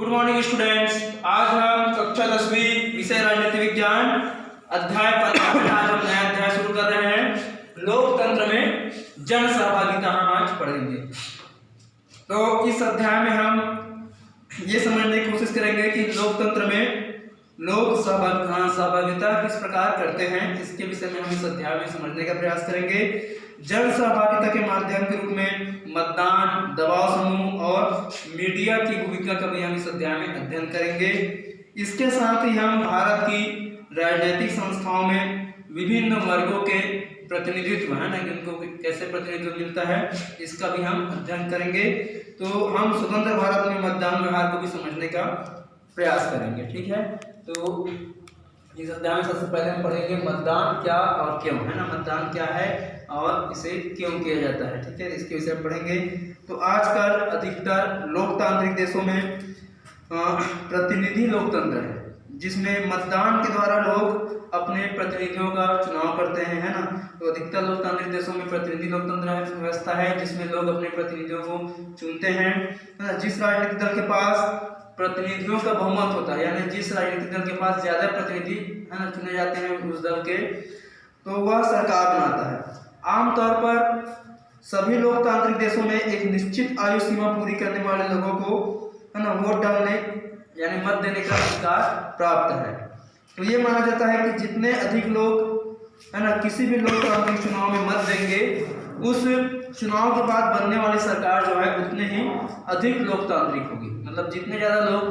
Good morning students. आज हम कक्षा 10वीं विषय राजनीति विज्ञान अध्याय 15 में आज हम नया अध्याय शुरू कर रहे हैं। लोकतंत्र में जन सहभागिता हम आज पढ़ेंगे। तो इस अध्याय में हम ये समझने की कोशिश करेंगे कि लोकतंत्र में लोग सहभागिता किस प्रकार करते हैं। इसके विषय में हम इस अध्याय में समझने का प्रयास करेंगे। जन सहभागिता के माध्यम के रूप में मतदान, दबाव समूह और मीडिया की भूमिका का भी हम इस अध्याय में अध्ययन करेंगे। इसके साथ ही हम भारत की राजनीतिक संस्थाओं में विभिन्न वर्गों के प्रतिनिधित्व है ना, इनको कैसे प्रतिनिधित्व मिलता है, इसका भी हम अध्ययन करेंगे। तो हम स्वतंत्र भारत में मतदान व्यवहार को भी समझने का प्रयास करेंगे। ठीक है, तो इस अध्याय में सबसे पहले हम पढ़ेंगे मतदान क्या और क्यों, है ना। मतदान क्या है और इसे क्यों किया जाता है, ठीक है, इसके विषय में पढ़ेंगे। तो आजकल अधिकतर लोकतांत्रिक देशों में प्रतिनिधि लोकतंत्र है, जिसमें मतदान के द्वारा लोग अपने प्रतिनिधियों का चुनाव करते हैं, है ना। तो अधिकतर लोकतांत्रिक देशों में प्रतिनिधि लोकतंत्र व्यवस्था है, जिसमें लोग अपने प्रतिनिधियों को चुनते हैं। जिस राजनीतिक दल के पास प्रतिनिधियों का बहुमत होता है, यानी जिस राजनीतिक दल के पास ज्यादा प्रतिनिधि है ना चुने जाते हैं उस दल के, तो वह सरकार बनाता है। आमतौर पर सभी लोकतांत्रिक देशों में एक निश्चित आयु सीमा पूरी करने वाले लोगों को है ना वोट डालने यानी मत देने का अधिकार प्राप्त है। तो ये माना जाता है कि जितने अधिक लोग है ना किसी भी लोकतांत्रिक चुनाव में मत देंगे, उस चुनाव के बाद बनने वाली सरकार जो है उतने ही अधिक लोकतांत्रिक होगी। मतलब जितने ज़्यादा लोग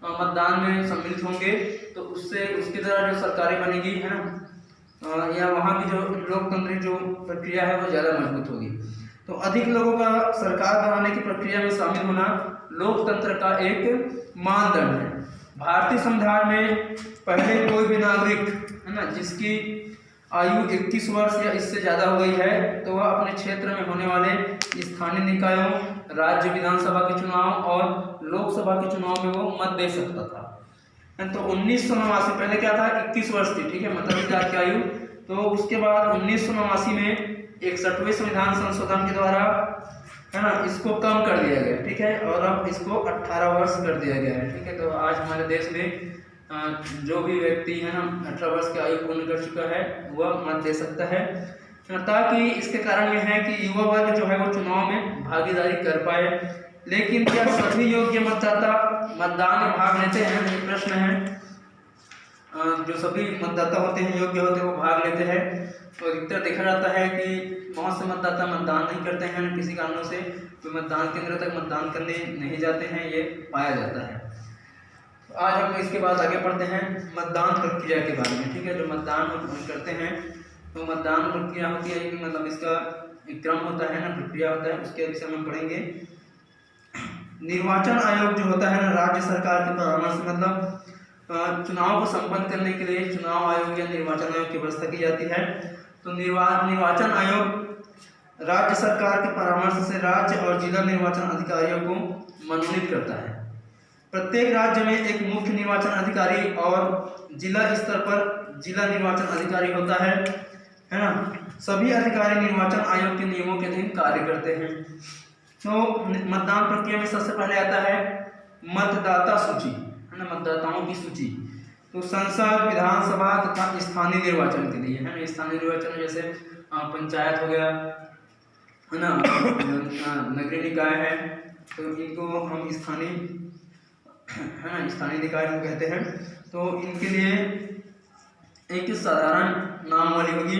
मतदान में सम्मिलित होंगे तो उससे उसके द्वारा जो सरकारें बनेगी है ना, या वहाँ की जो लोकतांत्रिक जो प्रक्रिया है वो ज़्यादा मजबूत होगी। तो अधिक लोगों का सरकार बनाने की प्रक्रिया में शामिल होना लोकतंत्र का एक मानदंड है। भारतीय संविधान में पहले कोई भी नागरिक है ना जिसकी आयु 21 वर्ष या इससे ज़्यादा हो गई है, तो वह अपने क्षेत्र में होने वाले स्थानीय निकायों, राज्य विधानसभा के चुनाव और लोकसभा के चुनाव में वो मत दे सकता था। तो 1989 पहले क्या था, 21 वर्ष थी, ठीक है, मताधिकार की आयु। तो उसके बाद 1989 में 61वें संविधान संशोधन के द्वारा है ना इसको कम कर दिया गया, ठीक है, और अब इसको 18 वर्ष कर दिया गया है। ठीक है, तो आज हमारे देश में जो भी व्यक्ति है ना 18 वर्ष की आयु पूर्ण कर चुका है वह मत दे सकता है, ताकि इसके कारण यह है कि युवा वर्ग जो है वो चुनाव में भागीदारी कर पाए। लेकिन क्या सभी योग्य मतदाता मतदान में भाग लेते हैं, ये प्रश्न है। जो सभी मतदाता होते हैं, योग्य होते हैं, वो भाग लेते हैं। तो अधिकतर देखा जाता है कि बहुत से मतदाता मतदान नहीं करते हैं, किसी कारणों से तो मतदान केंद्र तक मतदान करने नहीं जाते हैं, ये पाया जाता है। आज हम इसके बाद आगे बढ़ते हैं मतदान प्रक्रिया के बारे में। ठीक है, जो मतदान हम करते हैं तो मतदान प्रक्रिया होती है कि मतलब इसका एक क्रम होता है ना, प्रक्रिया होता है, उसके विषय में पढ़ेंगे। निर्वाचन आयोग जो होता है ना राज्य सरकार के परामर्श से मतलब चुनाव को संपन्न करने के लिए चुनाव आयोग या निर्वाचन आयोग की व्यवस्था की जाती है। तो निर्वाचन आयोग राज्य सरकार के परामर्श से राज्य और जिला निर्वाचन अधिकारियों को मनोनीत करता है। प्रत्येक राज्य में एक मुख्य निर्वाचन अधिकारी और जिला स्तर पर जिला निर्वाचन अधिकारी होता है ना। सभी अधिकारी निर्वाचन आयोग के नियमों के अधीन कार्य करते हैं। तो मतदान प्रक्रिया में सबसे पहले आता है मतदाता सूची, है ना, मतदाताओं की सूची। तो संसद, विधानसभा तथा स्थानीय निर्वाचन के लिए है ना, स्थानीय निर्वाचन जैसे पंचायत हो गया है ना, नगरीय निकाय है, तो इनको हम स्थानीय है ना स्थानीय निकाय को कहते हैं। तो इनके लिए एक साधारण नामावली होगी।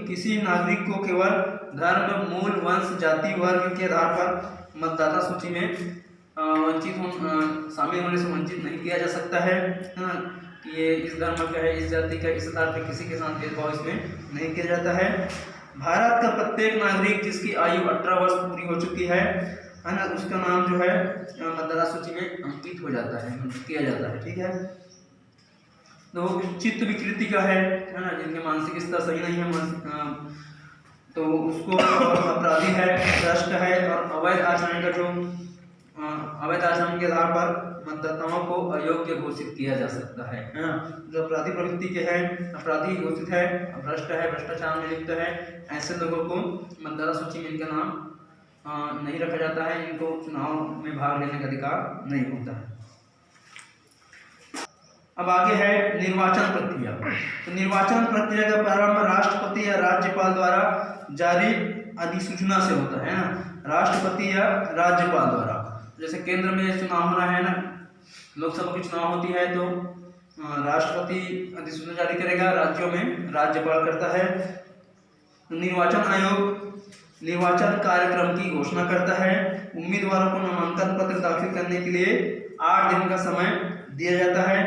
किसी नागरिक को केवल धर्म, मूल, वंश, जाति, वर्ग के आधार पर मतदाता सूची में शामिल होने से वंचित नहीं किया जा सकता है ना, कि ये इस धर्म का है, इस जाति का, इस आधार पर किसी के साथ भेदभाव इसमें नहीं किया जाता है। भारत का प्रत्येक नागरिक जिसकी आयु 18 वर्ष पूरी हो चुकी है ना, उसका नाम जो है मतदाता सूची में अंकित हो जाता है, किया जाता है। ठीक है, तो चित्त विकृति का है ना, जिनके मानसिक स्तर सही नहीं है तो उसको अपराधी है, भ्रष्ट है, और अवैध आचरण का जो अवैध आचरण के आधार पर मतदाताओं को अयोग्य घोषित किया जा सकता है ना। जो अपराधी प्रवृत्ति के हैं, अपराधी घोषित है, भ्रष्ट है, भ्रष्टाचार में लिप्त है, ऐसे लोगों को मतदाता सूची में इनका नाम नहीं रखा जाता है, इनको चुनाव में भाग लेने का अधिकार नहीं होता है। अब आगे है निर्वाचन प्रक्रिया। तो निर्वाचन प्रक्रिया का प्रारंभ राष्ट्रपति या राज्यपाल द्वारा जारी अधिसूचना से होता है ना, राष्ट्रपति या राज्यपाल द्वारा। जैसे केंद्र में चुनाव होना है ना, लोकसभा की चुनाव होती है तो राष्ट्रपति अधिसूचना जारी करेगा, राज्यों में राज्यपाल करता है। निर्वाचन आयोग निर्वाचन कार्यक्रम की घोषणा करता है। उम्मीदवारों को नामांकन पत्र दाखिल करने के लिए 8 दिन का समय दिया जाता है।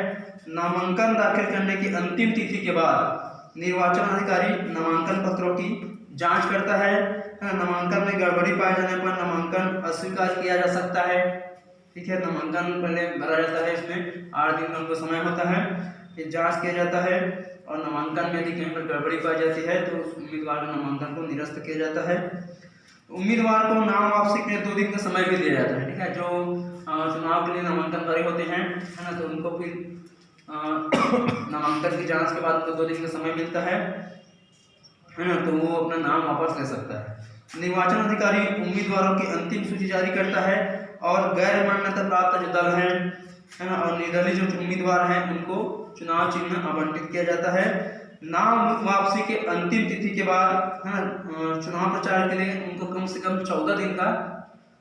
नामांकन दाखिल करने की अंतिम तिथि के बाद निर्वाचन अधिकारी नामांकन पत्रों की जांच करता है। नामांकन में गड़बड़ी पाए जाने पर नामांकन अस्वीकार किया जा सकता है। ठीक है, नामांकन पहले भरा जाता है, इसमें 8 दिन का उनको समय होता है, फिर जांच किया जाता है और नामांकन में यदि कहीं पर गड़बड़ी पाई जाती है तो उस उम्मीदवार के नामांकन को निरस्त किया जाता है। उम्मीदवार को नाम वापसी के लिए 2 दिन का समय भी दिया जाता है। ठीक है, जो चुनाव के लिए नामांकन भरे होते हैं, है ना, तो उनको फिर नामांकन की जांच के बाद उनको 2 दिन का समय मिलता है ना, तो वो अपना नाम वापस ले सकता है। निर्वाचन अधिकारी उम्मीदवारों की अंतिम सूची जारी करता है और गैर मान्यता प्राप्त जो दल है ना, और निर्दलीय जो उम्मीदवार हैं उनको चुनाव चिन्ह आवंटित किया जाता है। नाम वापसी के अंतिम तिथि के बाद, है ना, चुनाव प्रचार के लिए उनको कम से कम 14 दिन का,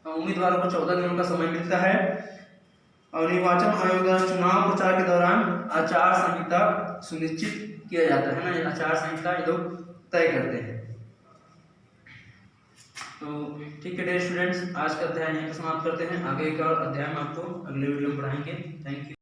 उम्मीदवारों को 14 दिनों का समय मिलता है। और निर्वाचन आयोग द्वारा चुनाव प्रचार के दौरान आचार संहिता सुनिश्चित किया जाता है ना, ये आचार संहिता ये लोग तय करते हैं। तो ठीक है डियर स्टूडेंट्स, आज का अध्याय यहीं पर समाप्त करते हैं। आगे का अध्याय हम आपको अगले वीडियो में पढ़ाएंगे। Thank you.